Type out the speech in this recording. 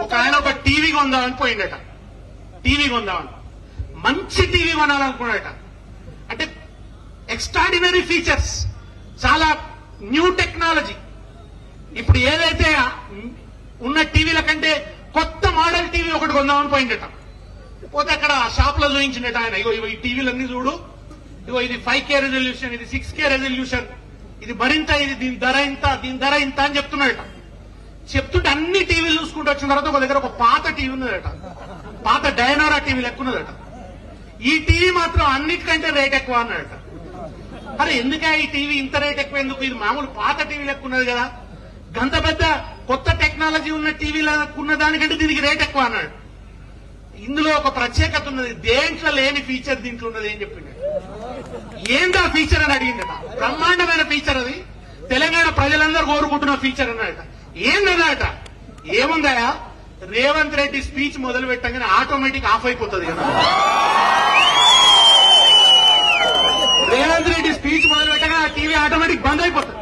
ఒక ఆయన ఒక టీవీ కొందామని పోయిండట. టీవీ కొందామని మంచి టీవీ కొనాలనుకున్నాడట. అంటే ఎక్స్ట్రాడినరీ ఫీచర్స్, చాలా న్యూ టెక్నాలజీ. ఇప్పుడు ఏదైతే ఉన్న టీవీల కంటే కొత్త మోడల్ టీవీ ఒకటి కొందామని పోయిండట. పోతే అక్కడ షాప్ లో చూపించిండట ఆయన, ఇగో ఈ టీవీలన్నీ చూడు, ఇగో ఇది 5K రెజల్యూషన్, ఇది 6K రెజల్యూషన్, ఇది మరింత, ఇది దీని ధర ఇంత, దీని ధర ఇంత అని చెప్తున్నాడట. చెప్తుంటే అన్ని టీవీలు చూసుకుంటూ వచ్చిన తర్వాత ఒక దగ్గర ఒక పాత టీవీ ఉన్నదట, పాత డైనోరా టీవీ లెక్క ఉన్నదట. ఈ టీవీ మాత్రం అన్నిటికంటే రేట్ ఎక్కువ అన్నాడట. అరే ఎందుకే ఈ టీవీ ఇంత రేట్ ఎక్కువ ఎందుకు, ఇది మామూలు పాత టీవీ లెక్క ఉన్నది కదా, గంత పెద్ద కొత్త టెక్నాలజీ ఉన్న టీవీలకు ఉన్న దానికంటే దీనికి రేట్ ఎక్కువ అన్నాడు. ఇందులో ఒక ప్రత్యేకత ఉన్నది, దేంట్లో లేని ఫీచర్ దీంట్లో ఉన్నది అని చెప్పిండు. ఏందా ఫీచర్ అని అడిగిందట. బ్రహ్మాండమైన ఫీచర్ అది, తెలంగాణ ప్రజలందరూ కోరుకుంటున్న ఫీచర్ అన్నాడట. ఏందన్నాడట, ఏముందా, రేవంత్ రెడ్డి స్పీచ్ మొదలు పెట్టగానే ఆటోమేటిక్ ఆఫ్ అయిపోతుంది కదా. రేవంత్ రెడ్డి స్పీచ్ మొదలు పెట్టగానే ఆ టీవీ ఆటోమేటిక్ బంద్ అయిపోతుంది.